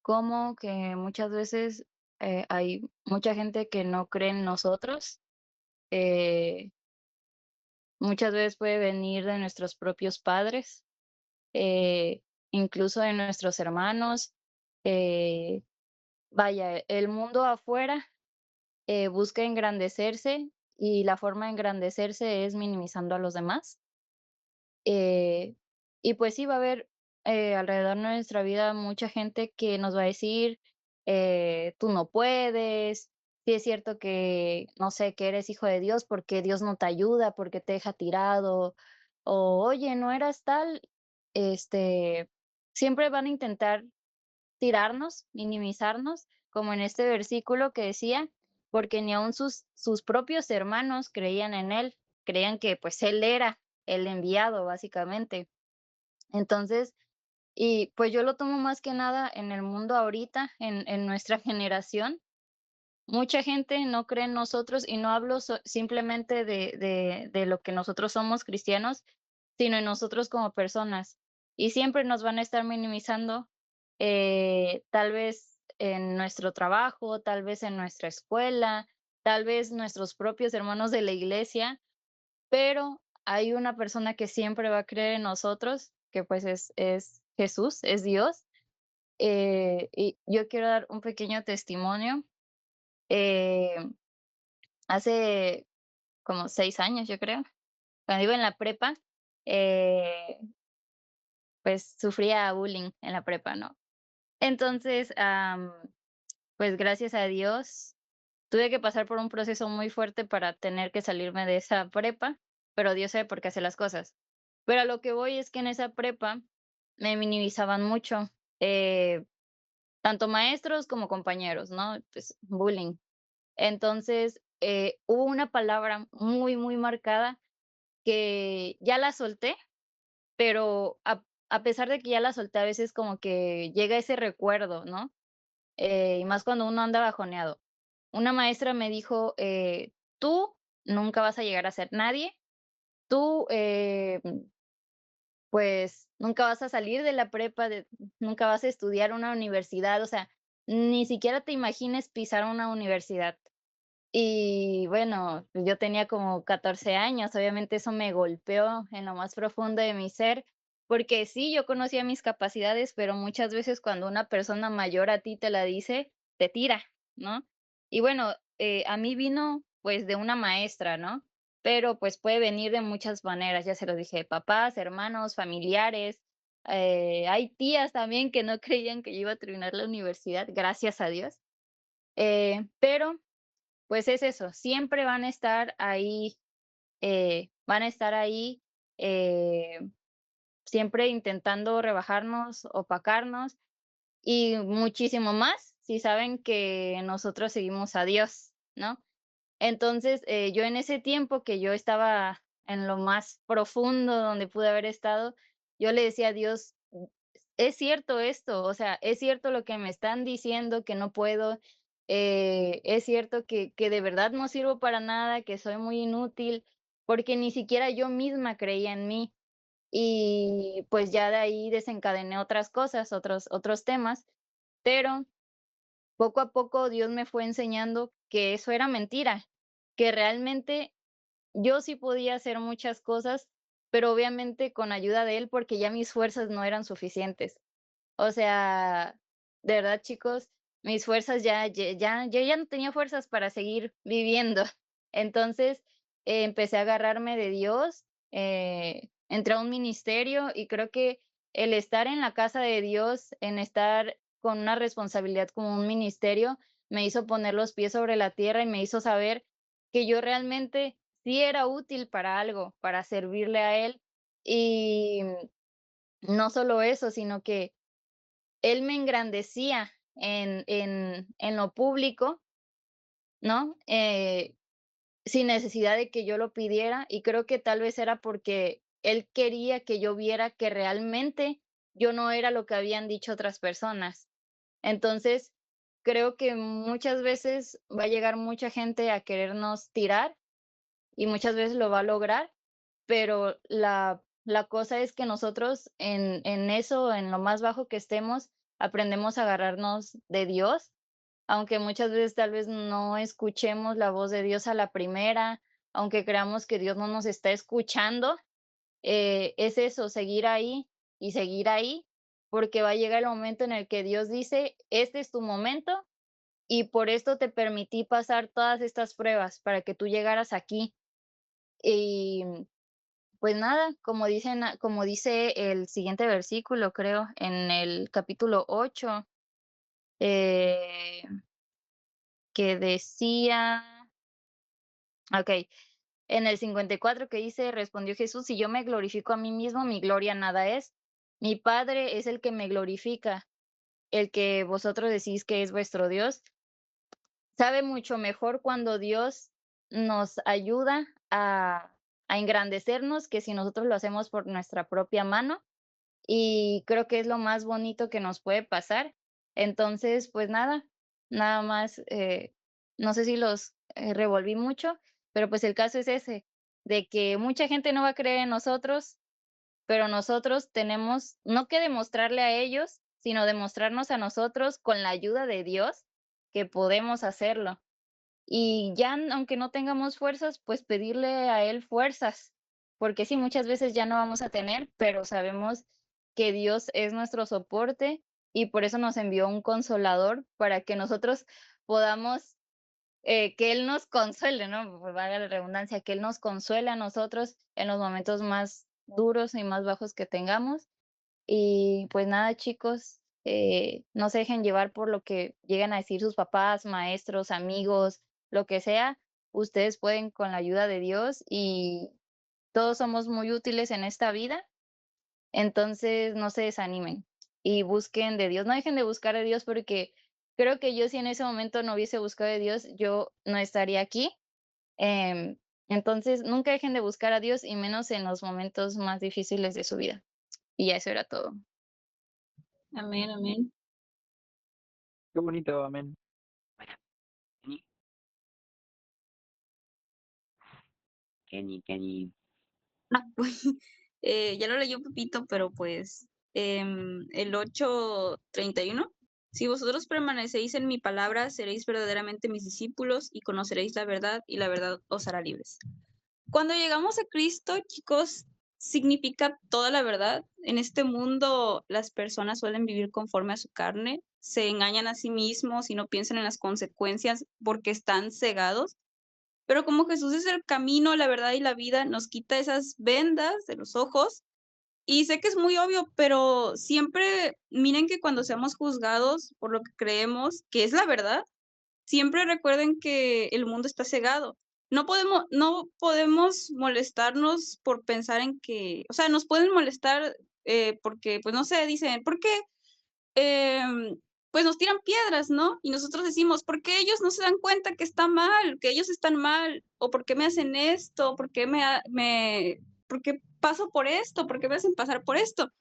como que muchas veces hay mucha gente que no cree en nosotros. eh, Muchas veces puede venir de nuestros propios padres, eh, incluso de nuestros hermanos. eh, Vaya, el mundo afuera busca engrandecerse y la forma de engrandecerse es minimizando a los demás. Eh, y pues sí, va a haber alrededor de nuestra vida mucha gente que nos va a decir, tú no puedes, sí es cierto que, no sé, que eres hijo de Dios, porque Dios no te ayuda, porque te deja tirado, o oye, no eras tal, este, siempre van a intentar tirarnos, minimizarnos, como en este versículo que decía, porque ni aun sus propios hermanos creían en él, creían que pues él era el enviado, básicamente. Entonces, y pues yo lo tomo más que nada en el mundo ahorita, en nuestra generación. Mucha gente no cree en nosotros y no hablo simplemente de lo que nosotros somos cristianos, sino en nosotros como personas. Y siempre nos van a estar minimizando, tal vez en nuestro trabajo, tal vez en nuestra escuela, tal vez nuestros propios hermanos de la iglesia, pero hay una persona que siempre va a creer en nosotros, que pues es Jesús, es Dios. Y yo quiero dar un pequeño testimonio. Eh, Hace como 6 años, yo creo, cuando iba en la prepa, eh, pues sufría bullying en la prepa, ¿no? Entonces, pues gracias a Dios tuve que pasar por un proceso muy fuerte para tener que salirme de esa prepa, pero Dios sabe por qué hace las cosas. Pero a lo que voy es que en esa prepa me minimizaban mucho, eh, tanto maestros como compañeros, ¿no? Pues bullying. Entonces, hubo una palabra muy, muy marcada que ya la solté, pero a pesar de que ya la solté, a veces como que llega ese recuerdo, ¿no? Y más cuando uno anda bajoneado. Una maestra me dijo, tú nunca vas a llegar a ser nadie, tú, pues, nunca vas a salir de la prepa, nunca vas a estudiar una universidad, o sea, ni siquiera te imagines pisar una universidad. Y bueno, pues yo tenía como 14 años, obviamente eso me golpeó en lo más profundo de mi ser, porque sí, yo conocía mis capacidades, pero muchas veces cuando una persona mayor a ti te la dice, te tira, ¿no? Y bueno, a mí vino pues de una maestra, ¿no? Pero pues puede venir de muchas maneras, ya se lo dije, papás, hermanos, familiares. Hay tías también que no creían que yo iba a terminar la universidad, gracias a Dios. Pero pues es eso, siempre van a estar ahí, eh, siempre intentando rebajarnos, opacarnos y muchísimo más si saben que nosotros seguimos a Dios, ¿no? Entonces, yo en ese tiempo que yo estaba en lo más profundo donde pude haber estado, yo le decía a Dios, es cierto esto, o sea, es cierto lo que me están diciendo que no puedo, es cierto que de verdad no sirvo para nada, que soy muy inútil, porque ni siquiera yo misma creía en mí. Y pues ya de ahí desencadené otras cosas, otros temas, pero poco a poco Dios me fue enseñando que eso era mentira, que realmente yo sí podía hacer muchas cosas, pero obviamente con ayuda de Él, porque ya mis fuerzas no eran suficientes. O sea, de verdad, chicos, mis fuerzas yo ya no tenía fuerzas para seguir viviendo. Entonces, empecé a agarrarme de Dios, entré a un ministerio y creo que el estar en la casa de Dios, en estar con una responsabilidad como un ministerio, me hizo poner los pies sobre la tierra y me hizo saber que yo realmente sí era útil para algo, para servirle a Él. Y no solo eso, sino que él me engrandecía en lo público, ¿no? Sin necesidad de que yo lo pidiera, y creo que tal vez era porque él quería que yo viera que realmente yo no era lo que habían dicho otras personas. Entonces, creo que muchas veces va a llegar mucha gente a querernos tirar y muchas veces lo va a lograr, pero la cosa es que nosotros en eso, en lo más bajo que estemos, aprendemos a agarrarnos de Dios, aunque muchas veces tal vez no escuchemos la voz de Dios a la primera, aunque creamos que Dios no nos está escuchando, es eso, seguir ahí, porque va a llegar el momento en el que Dios dice: "Este es tu momento, y por esto te permití pasar todas estas pruebas, para que tú llegaras aquí". Y pues nada, como dice el siguiente versículo, creo, en el capítulo 8, eh, que decía, okey, en el 54 que dice: "Respondió Jesús: Si yo me glorifico a mí mismo, mi gloria nada es. Mi Padre es el que me glorifica, el que vosotros decís que es vuestro Dios. Sabe mucho mejor cuando Dios nos ayuda a engrandecernos que si nosotros lo hacemos por nuestra propia mano". Y creo que es lo más bonito que nos puede pasar. Entonces, pues nada más, no sé si los revolví mucho, pero pues el caso es ese, de que mucha gente no va a creer en nosotros, pero nosotros tenemos no que demostrarle a ellos, sino demostrarnos a nosotros con la ayuda de Dios que podemos hacerlo. Y ya, aunque no tengamos fuerzas, pues pedirle a Él fuerzas, porque sí, muchas veces ya no vamos a tener, pero sabemos que Dios es nuestro soporte y por eso nos envió un consolador para que nosotros podamos, que Él nos consuele, ¿no? Pues valga la redundancia, que Él nos consuele a nosotros en los momentos más duros y más bajos que tengamos. Y pues nada, chicos, no se dejen llevar por lo que llegan a decir sus papás, maestros, amigos, lo que sea. Ustedes pueden con la ayuda de Dios y todos somos muy útiles en esta vida. Entonces no se desanimen y busquen de Dios. No dejen de buscar de Dios porque creo que yo si en ese momento no hubiese buscado de Dios, yo no estaría aquí. Em, entonces nunca dejen de buscar a Dios y menos en los momentos más difíciles de su vida. Y ya eso era todo. Amén, amén. Qué bonito, amén. Kenny. Pues, ya lo leyó Pepito, pero pues el 8:31. Si vosotros permanecéis en mi palabra, seréis verdaderamente mis discípulos y conoceréis la verdad, y la verdad os hará libres. Cuando llegamos a Cristo, chicos, significa toda la verdad. En este mundo las personas suelen vivir conforme a su carne, se engañan a sí mismos y no piensan en las consecuencias porque están cegados. Pero como Jesús es el camino, la verdad y la vida, nos quita esas vendas de los ojos. Y sé que es muy obvio, pero siempre miren que cuando seamos juzgados por lo que creemos que es la verdad, siempre recuerden que el mundo está cegado. No podemos molestarnos por pensar en que, o sea, nos pueden molestar porque, pues no sé, dicen, ¿por qué? Pues nos tiran piedras, ¿no? Y nosotros decimos, ¿por qué ellos no se dan cuenta que está mal, que ellos están mal? ¿O por qué me hacen esto? ¿Por qué por qué paso por esto? ¿Por qué me hacen pasar por esto?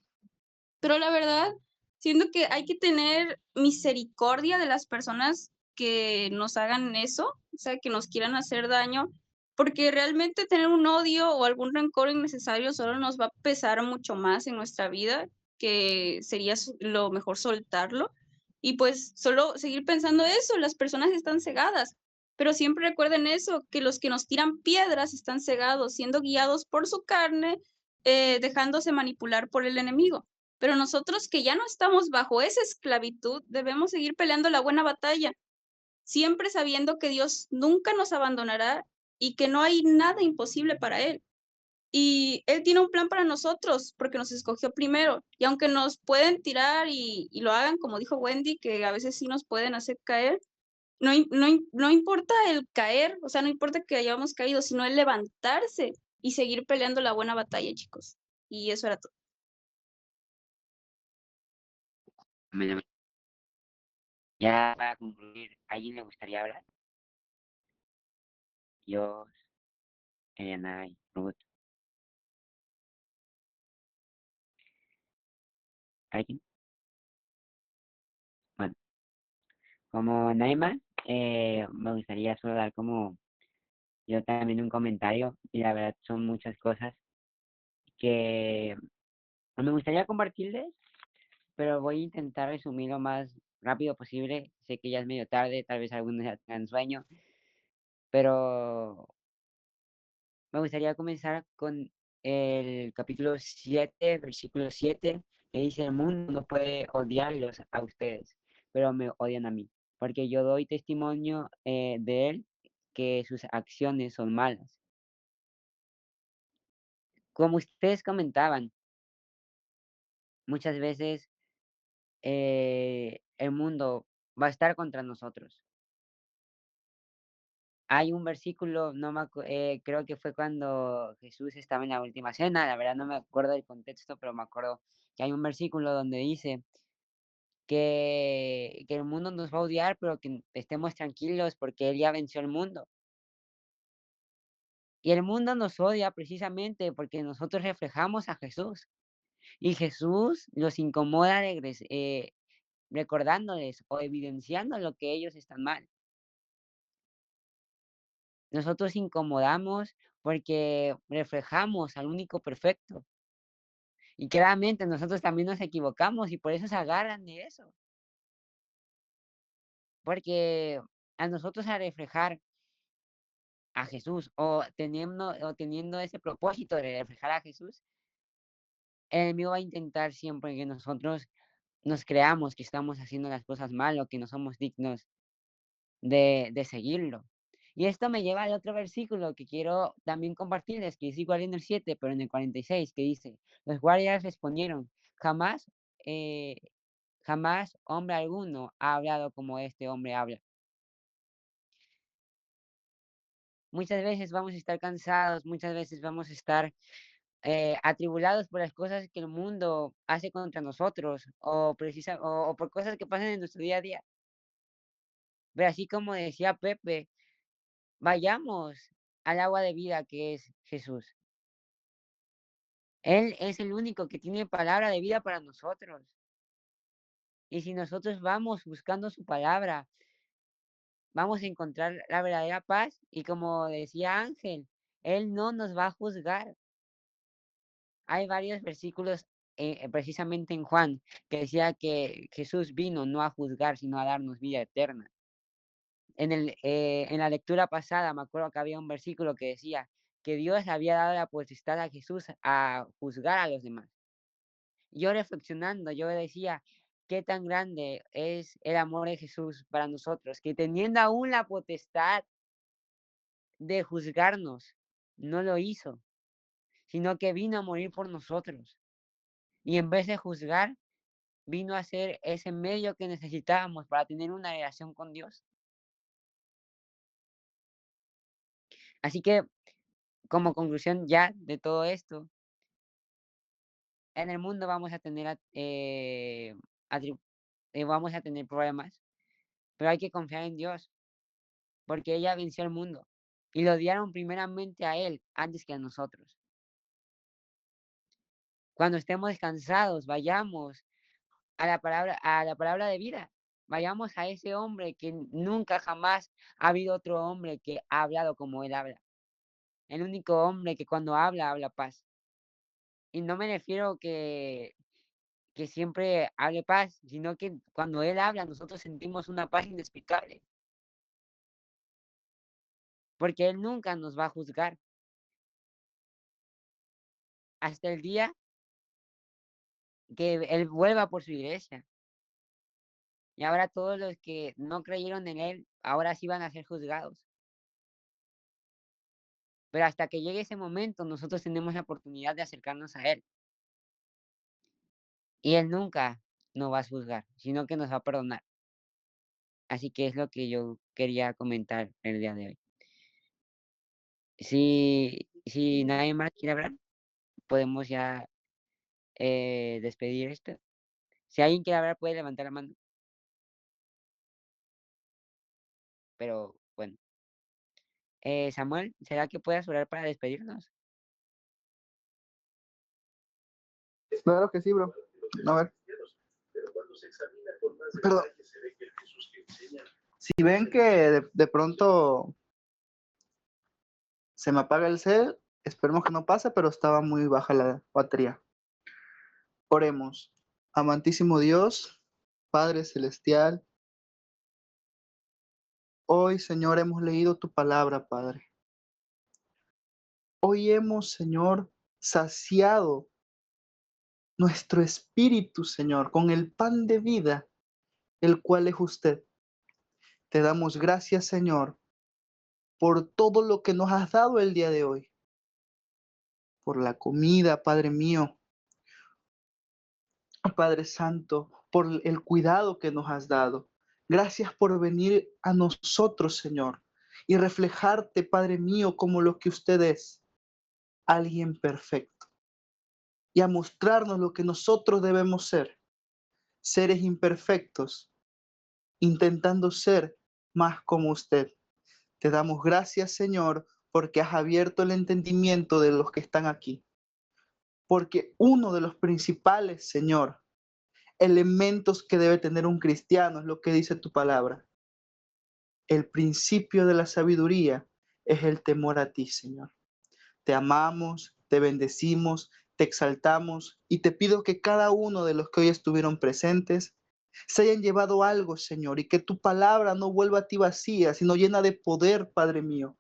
Pero la verdad, siento que hay que tener misericordia de las personas que nos hagan eso, o sea, que nos quieran hacer daño, porque realmente tener un odio o algún rencor innecesario solo nos va a pesar mucho más en nuestra vida, que sería lo mejor soltarlo. Y pues solo seguir pensando eso, las personas están cegadas, pero siempre recuerden eso, que los que nos tiran piedras están cegados, siendo guiados por su carne, dejándose manipular por el enemigo. Pero nosotros que ya no estamos bajo esa esclavitud, debemos seguir peleando la buena batalla, siempre sabiendo que Dios nunca nos abandonará y que no hay nada imposible para Él. Y Él tiene un plan para nosotros porque nos escogió primero. Y aunque nos pueden tirar y lo hagan, como dijo Wendy, que a veces sí nos pueden hacer caer, no importa el caer, o sea, no importa que hayamos caído, sino el levantarse y seguir peleando la buena batalla, chicos. Y eso era todo. Amén, amén. Ya para concluir, ¿a alguien le gustaría hablar? Yo, Eliana y Ruth. ¿Alguien? Bueno, como nadie más, me gustaría solo dar como yo también un comentario, y la verdad son muchas cosas que me gustaría compartirles, pero voy a intentar resumir lo más rápido posible. Sé que ya es medio tarde, tal vez algunos ya tengan sueño, pero me gustaría comenzar con el capítulo 7, versículo 7, que dice: el mundo no puede odiarlos a ustedes, pero me odian a mí, porque yo doy testimonio de él que sus acciones son malas. Como ustedes comentaban, muchas veces el mundo va a estar contra nosotros. Hay un versículo, no creo que fue cuando Jesús estaba en la última cena, la verdad no me acuerdo del contexto, pero me acuerdo que hay un versículo donde dice que el mundo nos va a odiar, pero que estemos tranquilos porque Él ya venció el mundo. Y el mundo nos odia precisamente porque nosotros reflejamos a Jesús. Y Jesús los incomoda recordándoles o evidenciando lo que ellos están mal. Nosotros incomodamos porque reflejamos al único perfecto. Y claramente nosotros también nos equivocamos y por eso se agarran de eso. Porque a nosotros a reflejar a Jesús o teniendo ese propósito de reflejar a Jesús, el enemigo va a intentar siempre que nosotros nos creamos que estamos haciendo las cosas mal o que no somos dignos de seguirlo. Y esto me lleva al otro versículo que quiero también compartirles, que es igual en el 7, pero en el 46, que dice: los guardias respondieron: jamás, eh, jamás hombre alguno ha hablado como este hombre habla. Muchas veces vamos a estar cansados, muchas veces vamos a estar atribulados por las cosas que el mundo hace contra nosotros o por cosas que pasan en nuestro día a día. Pero así como decía Pepe, vayamos al agua de vida que es Jesús. Él es el único que tiene palabra de vida para nosotros. Y si nosotros vamos buscando su palabra, vamos a encontrar la verdadera paz. Y como decía Ángel, Él no nos va a juzgar. Hay varios versículos, precisamente en Juan, que decía que Jesús vino no a juzgar, sino a darnos vida eterna. En la lectura pasada me acuerdo que había un versículo que decía que Dios había dado la potestad a Jesús a juzgar a los demás. Yo reflexionando, yo decía, qué tan grande es el amor de Jesús para nosotros, que teniendo aún la potestad de juzgarnos, no lo hizo, sino que vino a morir por nosotros. Y en vez de juzgar, vino a ser ese medio que necesitábamos para tener una relación con Dios. Así que, como conclusión ya de todo esto, en el mundo vamos a tener vamos a tener problemas, pero hay que confiar en Dios, porque ella venció al mundo y lo odiaron primeramente a Él antes que a nosotros. Cuando estemos descansados, vayamos a la palabra de vida. Vayamos a ese hombre que nunca jamás ha habido otro hombre que ha hablado como Él habla. El único hombre que cuando habla paz. Y no me refiero que siempre hable paz, sino que cuando Él habla, nosotros sentimos una paz inexplicable. Porque Él nunca nos va a juzgar. Hasta el día que Él vuelva por su iglesia. Y ahora todos los que no creyeron en Él, ahora sí van a ser juzgados. Pero hasta que llegue ese momento, nosotros tenemos la oportunidad de acercarnos a Él. Y Él nunca nos va a juzgar, sino que nos va a perdonar. Así que es lo que yo quería comentar el día de hoy. Si nadie más quiere hablar, podemos ya despedir esto. Si alguien quiere hablar, puede levantar la mano. Pero bueno. Samuel, ¿será que puedas orar para despedirnos? Claro que sí, bro. A ver. Perdón. Si ven que de pronto se me apaga el cel, esperemos que no pase, pero estaba muy baja la batería. Oremos. Amantísimo Dios, Padre Celestial, hoy, Señor, hemos leído tu palabra, Padre. Hoy hemos, Señor, saciado nuestro espíritu, Señor, con el pan de vida, el cual es usted. Te damos gracias, Señor, por todo lo que nos has dado el día de hoy, por la comida, Padre mío, Padre Santo, por el cuidado que nos has dado. Gracias por venir a nosotros, Señor, y reflejarte, Padre mío, como lo que usted es, alguien perfecto, y a mostrarnos lo que nosotros debemos ser, seres imperfectos, intentando ser más como usted. Te damos gracias, Señor, porque has abierto el entendimiento de los que están aquí. Porque uno de los principales, Señor, elementos que debe tener un cristiano es lo que dice tu palabra. El principio de la sabiduría es el temor a ti, Señor. Te amamos, te bendecimos, te exaltamos y te pido que cada uno de los que hoy estuvieron presentes se hayan llevado algo, Señor, y que tu palabra no vuelva a ti vacía, sino llena de poder, Padre mío.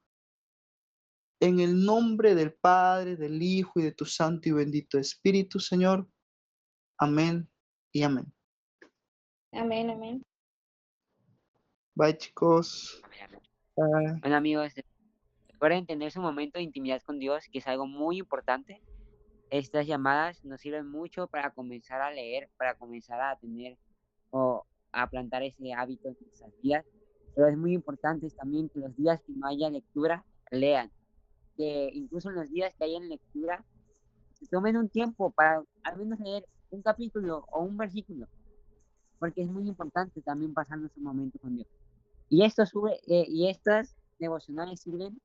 En el nombre del Padre, del Hijo y de tu Santo y bendito Espíritu, Señor. Amén y amén. Amén, amén. Bye, chicos. Bye. Bueno, amigos, recuerden tener su momento de intimidad con Dios, que es algo muy importante. Estas llamadas nos sirven mucho para comenzar a leer, para comenzar a tener o a plantar ese hábito en nuestras vidas. Pero es muy importante también que los días que no haya lectura, lean. Que incluso en los días que haya lectura, se tomen un tiempo para al menos leer un capítulo o un versículo. Porque es muy importante también pasar nuestro momento con Dios. Y estas devocionales sirven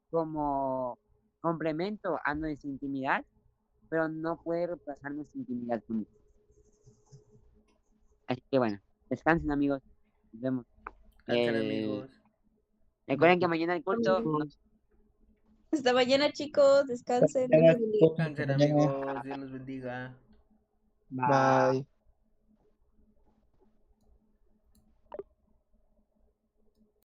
como complemento a nuestra intimidad, pero no puede reemplazar nuestra intimidad con Dios. Así que bueno, descansen, amigos. Nos vemos. Descansen, amigos. Recuerden que mañana el culto. Hasta mañana, chicos. Descansen. Dios los bendiga. Descansen, amigos. Dios los bendiga. Bye.